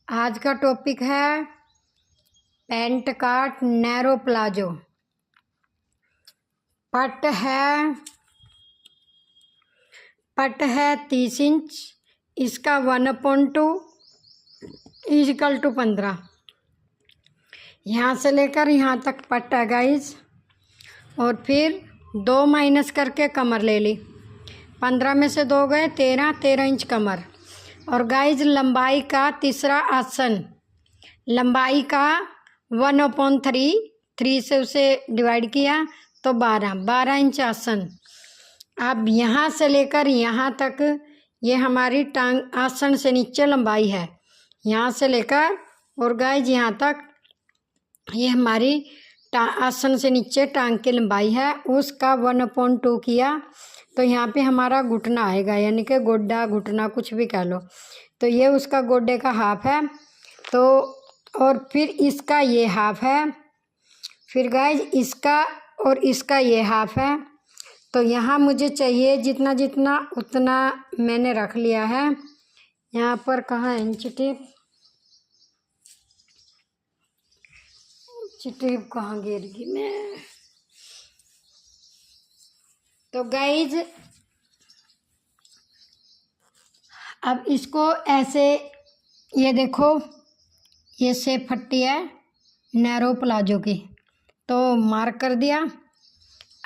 आज का टॉपिक है पैंट काट नैरो प्लाजो। पट है 30 इंच, इसका 1/2 = 15। यहाँ से लेकर यहाँ तक पट है गाइज, और फिर 2 माइनस करके कमर ले ली। 15 में से 2 गए 13 इंच कमर। और गाइज लंबाई का तीसरा आसन, लंबाई का 1/3, 3 से उसे डिवाइड किया तो 12 इंच आसन। अब यहाँ से लेकर यहाँ तक ये हमारी टांग आसन से नीचे लंबाई है, यहाँ से लेकर और गाइज यहाँ तक ये हमारी आसन से नीचे टांग की लंबाई है। उसका 1/2 किया तो यहाँ पे हमारा घुटना आएगा, यानी कि गोड्डा घुटना कुछ भी कह लो। तो ये उसका गोड्डे का हाफ है। तो और फिर इसका ये हाफ है, फिर गाइज इसका और इसका ये हाफ है। तो यहाँ मुझे चाहिए जितना जितना उतना मैंने रख लिया है। यहाँ पर कहाँ है इंच टेप, टेप कहाँ गिर गई मैं। तो गाइज अब इसको ऐसे, ये देखो ये शेप फट्टी है नैरो प्लाजो की, तो मार्क कर दिया।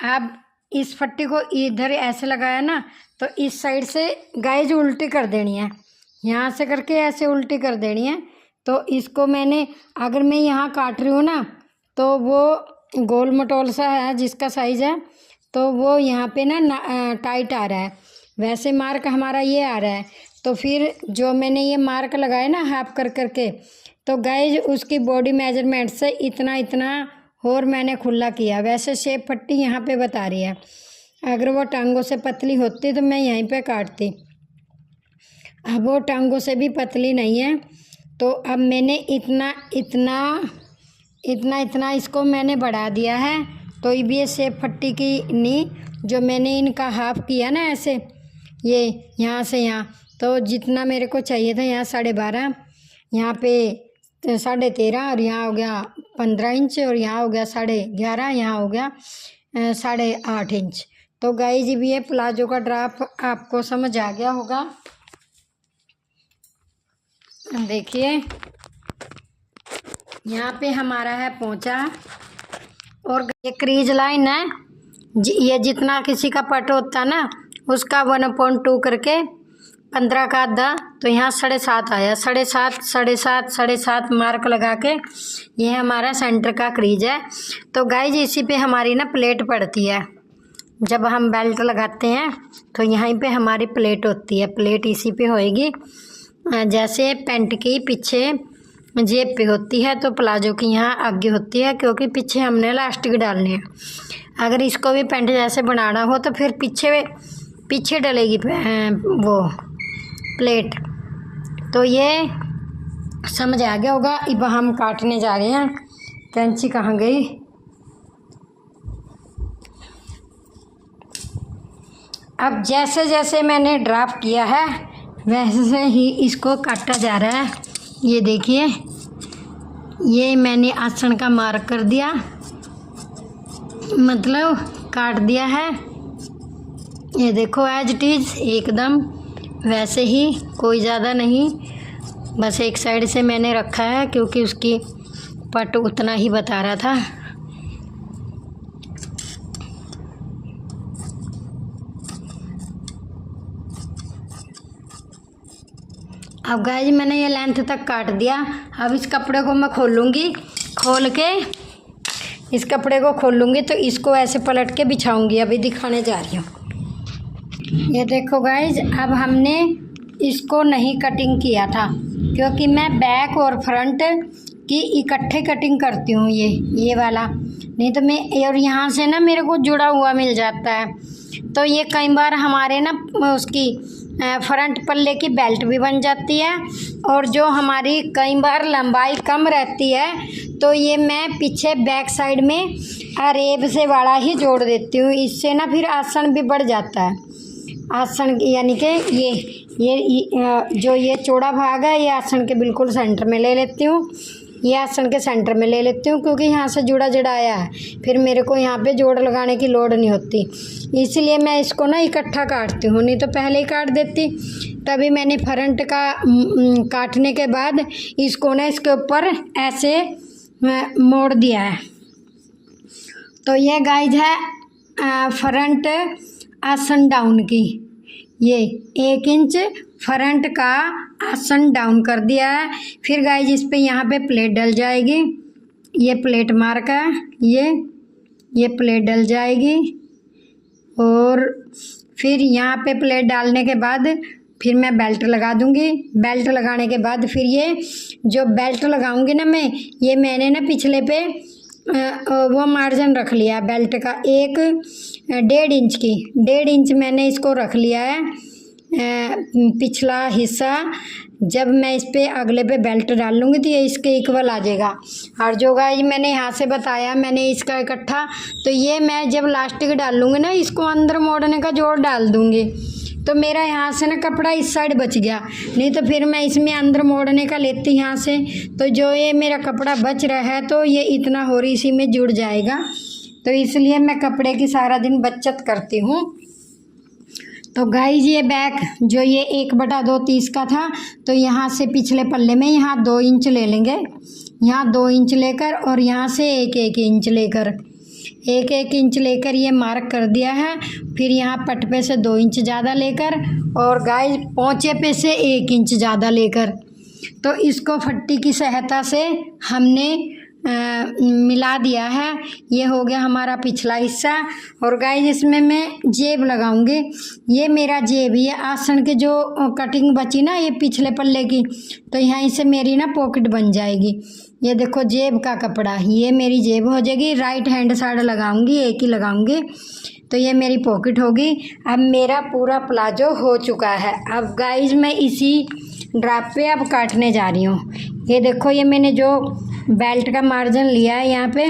अब इस फट्टी को इधर ऐसे लगाया ना, तो इस साइड से गाइज उल्टी कर देनी है, यहाँ से करके ऐसे उल्टी कर देनी है। तो इसको मैंने, अगर मैं यहाँ काट रही हूँ ना, तो वो गोल मटोल सा है जिसका साइज़ है, तो वो यहाँ पे ना टाइट आ रहा है। वैसे मार्क हमारा ये आ रहा है। तो फिर जो मैंने ये मार्क लगाया ना हाफ कर करके, तो गाइज उसकी बॉडी मेजरमेंट से इतना इतना और मैंने खुला किया। वैसे शेप पट्टी यहाँ पे बता रही है, अगर वो टांगों से पतली होती तो मैं यहीं पे काटती। अब वो टांगों से भी पतली नहीं है, तो अब मैंने इतना इतना इसको मैंने बढ़ा दिया है। तो ये शेप पट्टी की नी जो मैंने इनका हाफ किया ना ऐसे, ये यहाँ से यहाँ, तो जितना मेरे को चाहिए था यहाँ 12.5, यहाँ पे 13.5, और यहाँ हो गया 15 इंच, और यहाँ हो गया 11.5, यहाँ हो गया 8.5 इंच। तो गाइज भी ये प्लाजो का ड्राप आपको समझ आ गया होगा। देखिए यहाँ पे हमारा है पोंचा, और ये क्रीज लाइन है, ये जितना किसी का पट होता ना उसका 1/2 करके 15 का आधा, तो यहाँ 7.5 आया। 7.5 मार्क लगा के ये हमारा सेंटर का क्रीज है। तो गाइज इसी पे हमारी ना प्लेट पड़ती है, जब हम बेल्ट लगाते हैं तो यहीं पे हमारी प्लेट होती है। प्लेट इसी पे होएगी, जैसे पैंट की पीछे जेब पे होती है, तो प्लाजो की यहाँ आगे होती है, क्योंकि पीछे हमने इलास्टिक डालने हैं। अगर इसको भी पैंट जैसे बनाना हो तो फिर पीछे डलेगी वो प्लेट। तो ये समझ आ गया होगा। अब हम काटने जा रहे हैं। कैंची कहाँ गई? अब जैसे जैसे मैंने ड्राफ्ट किया है वैसे ही इसको काटा जा रहा है। ये देखिए, ये मैंने आसन का मार्क कर दिया, मतलब काट दिया है। ये देखो एज इट इज़ एकदम वैसे ही, कोई ज़्यादा नहीं, बस एक साइड से मैंने रखा है क्योंकि उसकी पट उतना ही बता रहा था। अब गाइज मैंने ये लेंथ तक काट दिया। अब इस कपड़े को मैं खोलूँगी, खोल के इस कपड़े को खोलूँगी तो इसको ऐसे पलट के बिछाऊँगी। अभी दिखाने जा रही हूँ। ये देखो गाइज, अब हमने इसको नहीं कटिंग किया था, क्योंकि मैं बैक और फ्रंट की इकट्ठे कटिंग करती हूँ, ये वाला नहीं तो मैं, और यहाँ से ना मेरे को जुड़ा हुआ मिल जाता है। तो ये कई बार हमारे ना उसकी फ्रंट पल्ले की बेल्ट भी बन जाती है, और जो हमारी कई बार लंबाई कम रहती है तो ये मैं पीछे बैक साइड में अरेब से वाला ही जोड़ देती हूँ। इससे ना फिर आसन भी बढ़ जाता है। आसन यानी कि ये जो ये चौड़ा भाग है ये आसन के बिल्कुल सेंटर में ले लेती हूँ। ये आसन के सेंटर में ले लेती हूँ क्योंकि यहाँ से जुड़ा जड़ाया है, फिर मेरे को यहाँ पे जोड़ लगाने की लोड़ नहीं होती, इसलिए मैं इसको ना इकट्ठा काटती हूँ, नहीं तो पहले ही काट देती। तभी मैंने फ्रंट का काटने के बाद इसको ना इसके ऊपर ऐसे मोड़ दिया है। तो ये गाइज है फ्रंट आसन डाउन की, ये 1 इंच फ्रंट का आसन डाउन कर दिया है। फिर गाइज इस पे यहाँ पे प्लेट डल जाएगी, ये प्लेट मार्क है, ये प्लेट डल जाएगी। और फिर यहाँ पे प्लेट डालने के बाद फिर मैं बेल्ट लगा दूँगी। बेल्ट लगाने के बाद फिर ये जो बेल्ट लगाऊँगी ना मैं, ये मैंने ना पिछले पे वो मार्जिन रख लिया है बेल्ट का 1.5 इंच की, 1.5 इंच मैंने इसको रख लिया है पिछला हिस्सा। जब मैं इस पे अगले पे बेल्ट डाल लूँगी तो ये इसके इक्वल आ जाएगा। और जो गाइस मैंने यहाँ से बताया मैंने इसका इकट्ठा, तो ये मैं जब लास्टिक डाल लूँगी ना इसको अंदर मोड़ने का जोड़ डाल दूँगी, तो मेरा यहाँ से ना कपड़ा इस साइड बच गया, नहीं तो फिर मैं इसमें अंदर मोड़ने का लेती यहाँ से, तो जो ये मेरा कपड़ा बच रहा है तो ये इतना हो रही इसी में जुड़ जाएगा। तो इसलिए मैं कपड़े की सारा दिन बचत करती हूँ। तो गाइज ये बैक जो ये 1/2 30 का था, तो यहाँ से पिछले पल्ले में यहाँ 2 इंच ले लेंगे, यहाँ 2 इंच लेकर और यहाँ से 1 इंच लेकर 1 इंच लेकर ये मार्क कर दिया है। फिर यहाँ पट पे से 2 इंच ज़्यादा लेकर और गाइज पोंचे पे से 1 इंच ज़्यादा लेकर, तो इसको फट्टी की सहायता से हमने मिला दिया है। ये हो गया हमारा पिछला हिस्सा। और गाइज इसमें मैं जेब लगाऊंगी, ये मेरा जेब, ये आसन के जो कटिंग बची ना ये पिछले पल्ले की, तो यहाँ से मेरी ना पॉकेट बन जाएगी। ये देखो जेब का कपड़ा, ये मेरी जेब हो जाएगी। राइट हैंड साइड लगाऊंगी, एक ही लगाऊंगी, तो ये मेरी पॉकेट होगी। अब मेरा पूरा प्लाजो हो चुका है। अब गाइज मैं इसी ड्राप पे अब काटने जा रही हूँ। ये देखो ये मैंने जो बेल्ट का मार्जिन लिया है यहाँ पे,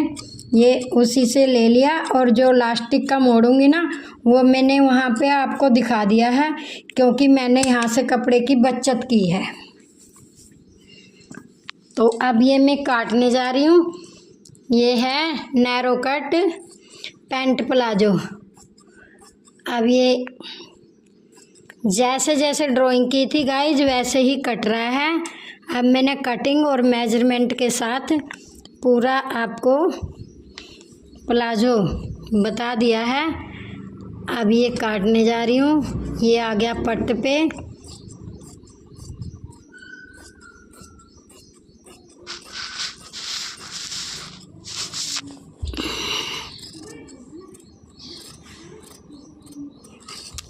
ये उसी से ले लिया, और जो लास्टिक का मोड़ूंगी ना वो मैंने वहाँ पे आपको दिखा दिया है, क्योंकि मैंने यहाँ से कपड़े की बचत की है। तो अब ये मैं काटने जा रही हूँ। ये है नैरो कट पैंट प्लाजो। अब ये जैसे जैसे ड्राइंग की थी गाइज वैसे ही कट रहा है। अब मैंने कटिंग और मेजरमेंट के साथ पूरा आपको प्लाजो बता दिया है। अब ये काटने जा रही हूँ। ये आ गया पट्ट पे,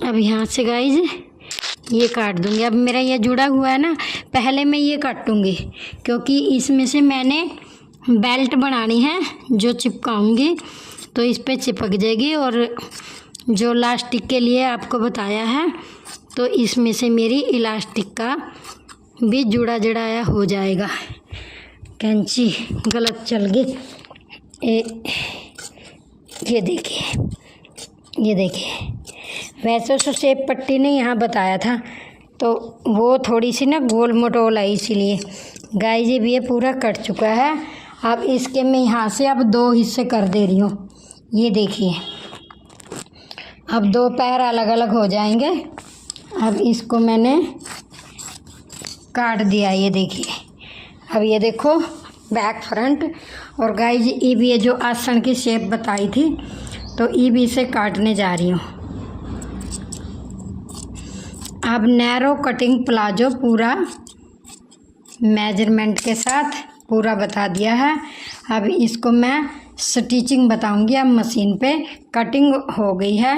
अब यहाँ से गाइज ये काट दूँगी। अब मेरा ये जुड़ा हुआ है ना, पहले मैं ये काटूँगी क्योंकि इसमें से मैंने बेल्ट बनानी है जो चिपकाऊँगी, तो इस पे चिपक जाएगी। और जो इलास्टिक के लिए आपको बताया है, तो इसमें से मेरी इलास्टिक का भी जुड़ा जड़ाया हो जाएगा। कैंची गलत चल गई। ये देखिए वैसे तो शेप पट्टी ने यहाँ बताया था, तो वो थोड़ी सी ना गोल मटोल आई, इसीलिए गाइस ये भी ये पूरा कट चुका है। अब इसके मैं यहाँ से अब 2 हिस्से कर दे रही हूँ। ये देखिए अब 2 पैर अलग अलग हो जाएंगे। अब इसको मैंने काट दिया, ये देखिए। अब ये देखो बैक फ्रंट। और गाइस ये भी ये जो आसन की शेप बताई थी, तो ये भी इसे काटने जा रही हूँ। अब नैरो कटिंग प्लाजो पूरा मेजरमेंट के साथ पूरा बता दिया है। अब इसको मैं स्टिचिंग बताऊंगी। अब मशीन पे कटिंग हो गई है।